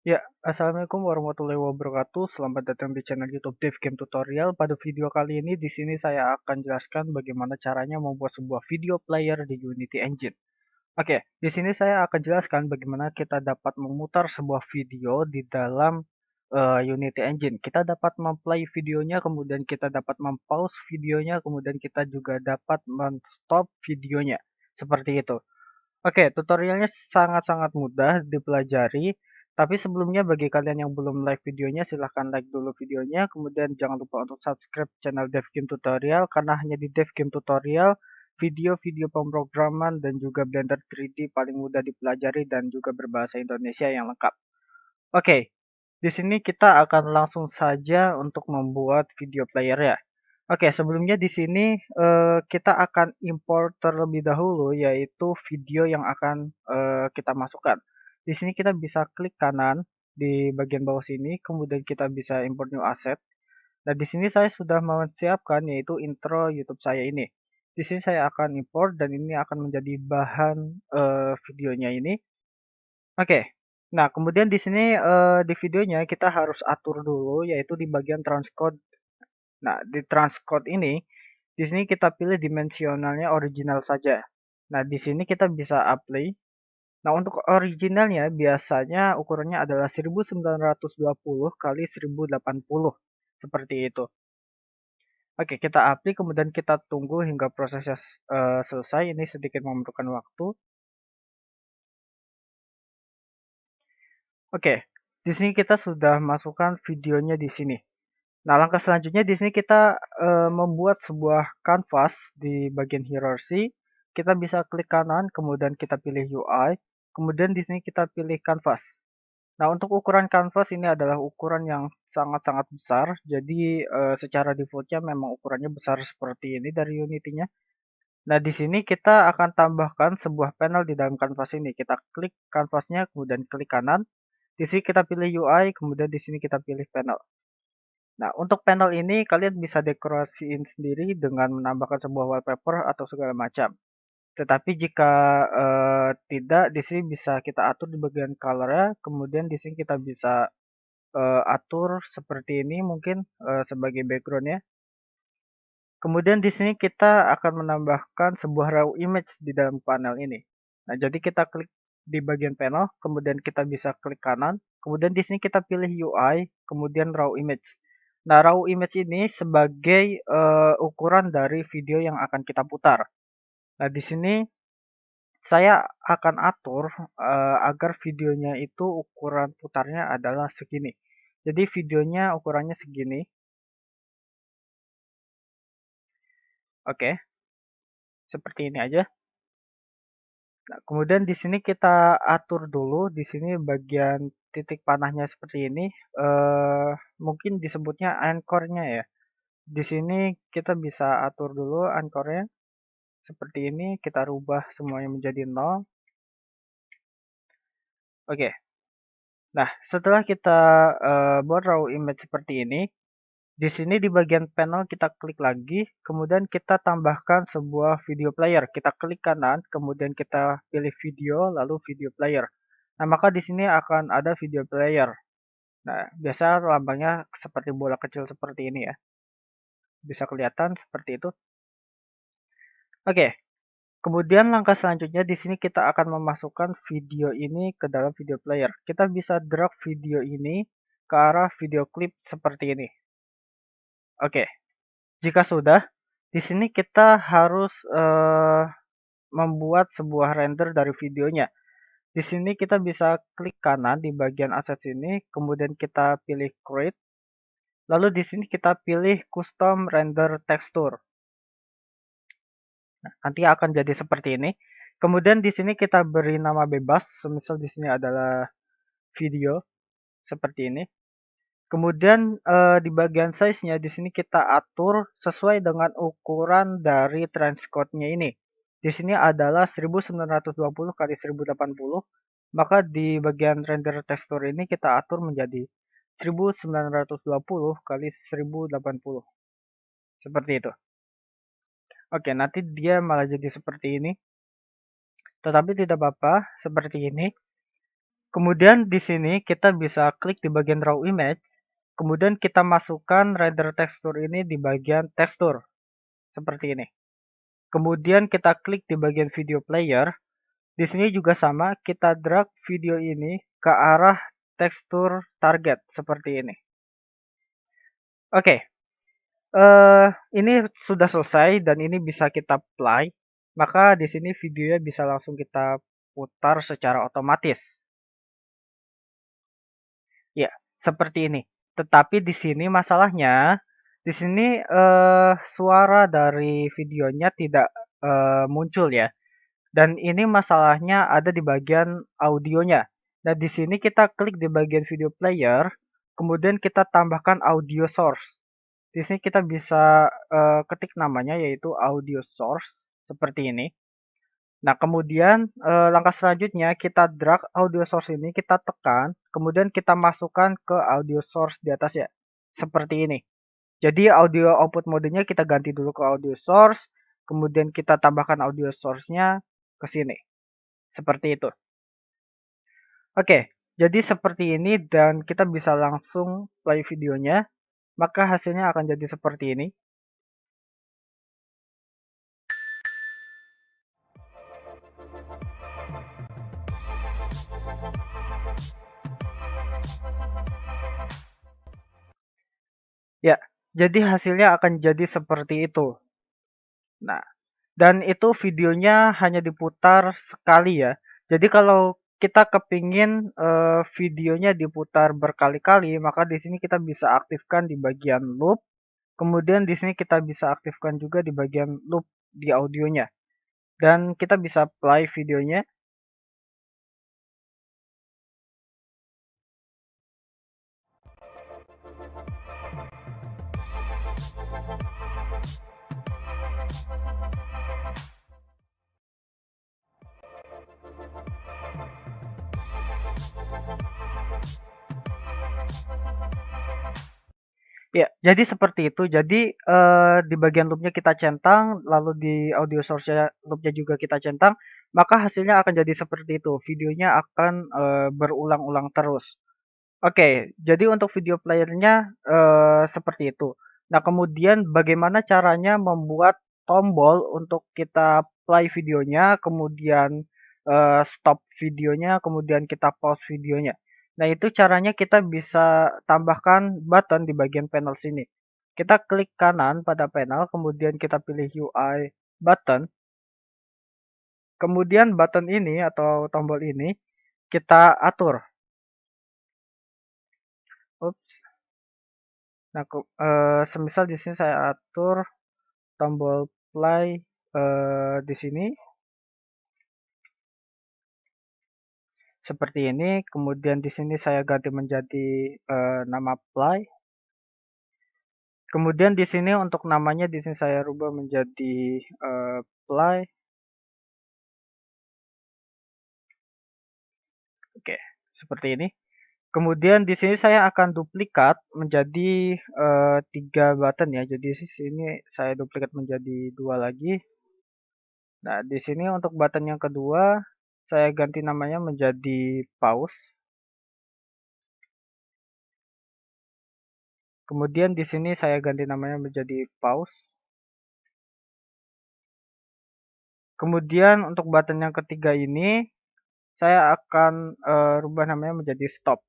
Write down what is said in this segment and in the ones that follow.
Ya, assalamualaikum warahmatullahi wabarakatuh. Selamat datang di channel YouTube Dev Game Tutorial. Pada video kali ini, di sini saya akan jelaskan bagaimana caranya membuat sebuah video player di Unity Engine. Oke, di sini saya akan jelaskan bagaimana kita dapat memutar sebuah video di dalam Unity Engine. Kita dapat memplay videonya, kemudian kita dapat mempause videonya, kemudian kita juga dapat men-stop videonya. Seperti itu. Oke, tutorialnya sangat-sangat mudah dipelajari. Tapi sebelumnya bagi kalian yang belum like videonya, silahkan like dulu videonya. Kemudian jangan lupa untuk subscribe channel Dev Game Tutorial, karena hanya di Dev Game Tutorial, video-video pemrograman dan juga Blender 3D paling mudah dipelajari dan juga berbahasa Indonesia yang lengkap. Oke, di sini kita akan langsung saja untuk membuat video player ya. Oke, sebelumnya di sini kita akan import terlebih dahulu yaitu video yang akan kita masukkan. Di sini kita bisa klik kanan di bagian bawah sini, kemudian kita bisa import new asset. Nah, di sini saya sudah menyiapkan yaitu intro YouTube saya ini. Di sini saya akan import dan ini akan menjadi bahan videonya ini. Oke. Nah, kemudian di sini di videonya kita harus atur dulu yaitu di bagian transcode. Nah, di transcode ini, di sini kita pilih dimensionalnya original saja. Nah, di sini kita bisa apply. Nah, untuk originalnya biasanya ukurannya adalah 1920 kali 1080. Seperti itu. Oke, kita apply kemudian kita tunggu hingga prosesnya selesai. Ini sedikit memerlukan waktu. Oke, di sini kita sudah masukkan videonya di sini. Nah, langkah selanjutnya di sini kita membuat sebuah kanvas di bagian hierarchy. Kita bisa klik kanan, kemudian kita pilih UI, kemudian di sini kita pilih kanvas. Nah, untuk ukuran kanvas ini adalah ukuran yang sangat-sangat besar. Jadi secara defaultnya memang ukurannya besar seperti ini dari Unity-nya. Nah, di sini kita akan tambahkan sebuah panel di dalam kanvas ini. Kita klik kanvasnya, kemudian klik kanan. Di sini kita pilih UI, kemudian di sini kita pilih panel. Nah, untuk panel ini kalian bisa dekorasiin sendiri dengan menambahkan sebuah wallpaper atau segala macam. Tetapi jika tidak, di sini bisa kita atur di bagian color-nya, kemudian di sini kita bisa atur seperti ini mungkin sebagai background-nya. Kemudian di sini kita akan menambahkan sebuah raw image di dalam panel ini. Nah, jadi kita klik di bagian panel, kemudian kita bisa klik kanan, kemudian di sini kita pilih UI, kemudian raw image. Nah, raw image ini sebagai ukuran dari video yang akan kita putar. Nah, di sini saya akan atur agar videonya itu ukuran putarnya adalah segini. Jadi videonya ukurannya segini. Oke, seperti ini aja. Nah, kemudian di sini kita atur dulu, di sini bagian titik panahnya seperti ini, mungkin disebutnya anchor-nya ya. Di sini kita bisa atur dulu anchor-nya seperti ini, kita rubah semuanya menjadi 0. Oke. Nah, setelah kita buat raw image seperti ini, di sini di bagian panel kita klik lagi, kemudian kita tambahkan sebuah video player. Kita klik kanan, kemudian kita pilih video, lalu video player. Nah, maka di sini akan ada video player. Nah, biasa lambangnya seperti bola kecil seperti ini ya. Bisa kelihatan seperti itu. Oke, kemudian langkah selanjutnya di sini kita akan memasukkan video ini ke dalam video player. Kita bisa drag video ini ke arah video klip seperti ini. Oke, jika sudah, di sini kita harus membuat sebuah render dari videonya. Di sini kita bisa klik kanan di bagian aset ini, kemudian kita pilih create. Lalu di sini kita pilih custom render texture. Nah, nanti akan jadi seperti ini. Kemudian di sini kita beri nama bebas, semisal di sini adalah video seperti ini. Kemudian di bagian size-nya di sini kita atur sesuai dengan ukuran dari transcode-nya ini. Di sini adalah 1920 kali 1080, maka di bagian render tekstur ini kita atur menjadi 1920 kali 1080. Seperti itu. Oke, nanti dia malah jadi seperti ini. Tetapi tidak apa-apa, seperti ini. Kemudian di sini kita bisa klik di bagian raw image, kemudian kita masukkan render tekstur ini di bagian tekstur, seperti ini. Kemudian kita klik di bagian video player, di sini juga sama, kita drag video ini ke arah tekstur target, seperti ini. Oke, ini sudah selesai dan ini bisa kita play, maka di sini videonya bisa langsung kita putar secara otomatis. Ya, seperti ini. Tetapi di sini masalahnya, di sini suara dari videonya tidak muncul ya. Dan ini masalahnya ada di bagian audionya. Nah, di sini kita klik di bagian video player, kemudian kita tambahkan audio source. Di sini kita bisa ketik namanya yaitu audio source seperti ini. Nah, kemudian langkah selanjutnya kita drag audio source ini, kita tekan, kemudian kita masukkan ke audio source di atas ya. Seperti ini. Jadi audio output modenya kita ganti dulu ke audio source, kemudian kita tambahkan audio source-nya ke sini. Seperti itu. Oke, jadi seperti ini dan kita bisa langsung play videonya, maka hasilnya akan jadi seperti ini. Ya, jadi hasilnya akan jadi seperti itu. Nah, dan itu videonya hanya diputar sekali ya. Jadi kalau kita kepingin videonya diputar berkali-kali, maka di sini kita bisa aktifkan di bagian loop. Kemudian di sini kita bisa aktifkan juga di bagian loop di audionya. Dan kita bisa play videonya. Ya, jadi seperti itu. Jadi di bagian loopnya kita centang, lalu di audio source-nya loopnya juga kita centang, maka hasilnya akan jadi seperti itu. Videonya akan berulang-ulang terus. Oke, jadi untuk video playernya seperti itu. Nah, kemudian bagaimana caranya membuat tombol untuk kita play videonya, kemudian stop videonya, kemudian kita pause videonya. Nah, itu caranya kita bisa tambahkan button di bagian panel sini. Kita klik kanan pada panel, kemudian kita pilih UI button. Kemudian button ini atau tombol ini kita atur. Ups. Nah, semisal di sini saya atur tombol play di sini seperti ini. Kemudian di sini saya ganti menjadi nama play. Kemudian di sini untuk namanya di sini saya rubah menjadi play. Oke, seperti ini. Kemudian di sini saya akan duplikat menjadi 3 button ya. Jadi di sini saya duplikat menjadi 2 lagi. Nah, di sini untuk button yang kedua saya ganti namanya menjadi pause. Kemudian di sini saya ganti namanya menjadi pause. Kemudian untuk button yang ketiga ini saya akan rubah namanya menjadi stop.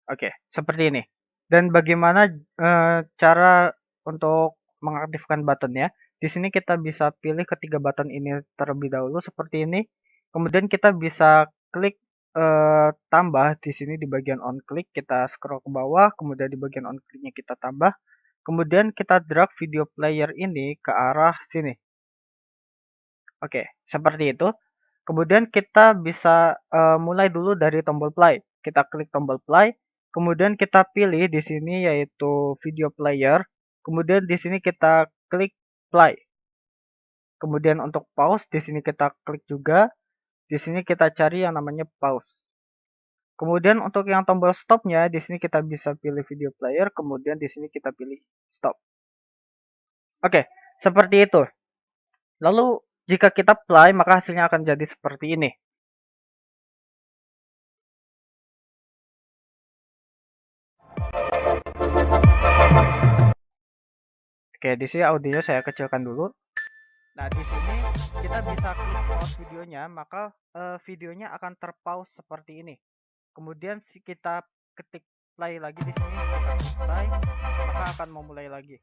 Oke, seperti ini. Dan bagaimana cara untuk mengaktifkan buttonnya? Di sini kita bisa pilih ketiga button ini terlebih dahulu seperti ini. Kemudian kita bisa klik tambah di sini di bagian on click, kita scroll ke bawah, kemudian di bagian on clicknya kita tambah. Kemudian kita drag video player ini ke arah sini. Oke, seperti itu. Kemudian kita bisa mulai dulu dari tombol play. Kita klik tombol play, kemudian kita pilih di sini yaitu video player. Kemudian di sini kita klik play. Kemudian untuk pause di sini kita klik juga. Di sini kita cari yang namanya pause. Kemudian untuk yang tombol stopnya di sini kita bisa pilih video player, kemudian di sini kita pilih stop. Oke, seperti itu. Lalu jika kita play maka hasilnya akan jadi seperti ini. Oke, di sini audionya saya kecilkan dulu. Nah, di sini kita bisa klik pause videonya, maka videonya akan terpause seperti ini. Kemudian kita ketik play lagi di sini, kita klik play, maka akan memulai lagi.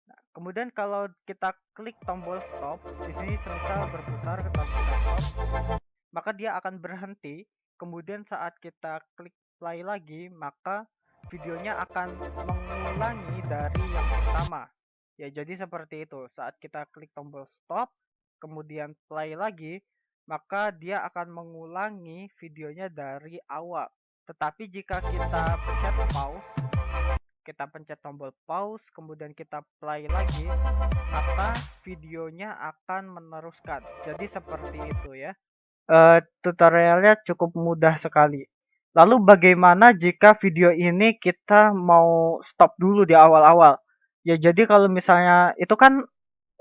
Nah, kemudian kalau kita klik tombol stop, di sini semisal berputar ke tombol stop, maka dia akan berhenti. Kemudian saat kita klik play lagi, maka videonya akan mengulangi dari yang pertama. Ya, jadi seperti itu. Saat kita klik tombol stop, kemudian play lagi, maka dia akan mengulangi videonya dari awal. Tetapi jika kita pencet pause, kita pencet tombol pause, kemudian kita play lagi, maka videonya akan meneruskan. Jadi seperti itu ya. Tutorialnya cukup mudah sekali. Lalu bagaimana jika video ini kita mau stop dulu di awal-awal? Ya jadi kalau misalnya itu kan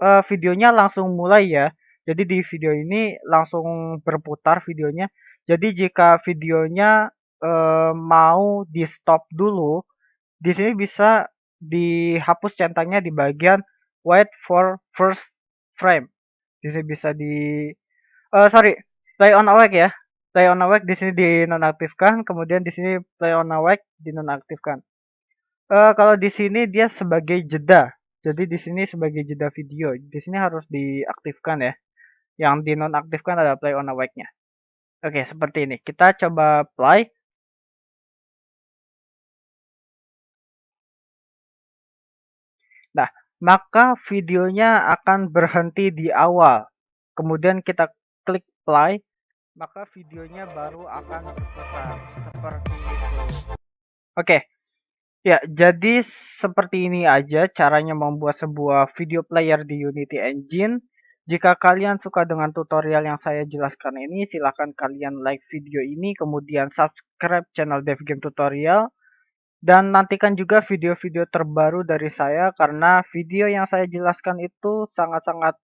videonya langsung mulai ya. Jadi di video ini langsung berputar videonya. Jadi jika videonya mau di stop dulu, di sini bisa dihapus centangnya di bagian wait for first frame. Di sini bisa di sorry, play on awake ya. Play on awake di sini dinonaktifkan, kemudian di sini play on awake dinonaktifkan. Kalau di sini dia sebagai jeda. Jadi di sini sebagai jeda video. Di sini harus diaktifkan ya. Yang dinonaktifkan adalah play on awake-nya. Oke, seperti ini. Kita coba play. Nah, maka videonya akan berhenti di awal. Kemudian kita klik play, maka videonya baru akan berputar seperti itu. Oke, ya jadi seperti ini aja caranya membuat sebuah video player di Unity Engine. Jika kalian suka dengan tutorial yang saya jelaskan ini, silahkan kalian like video ini, kemudian subscribe channel DevGame Tutorial, dan nantikan juga video-video terbaru dari saya karena video yang saya jelaskan itu sangat-sangat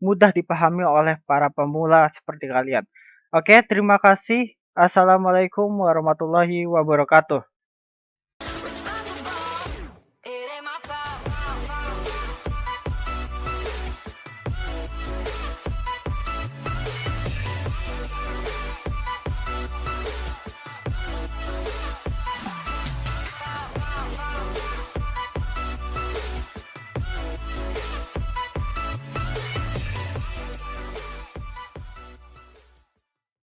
mudah dipahami oleh para pemula seperti kalian. Oke, terima kasih. Assalamualaikum warahmatullahi wabarakatuh.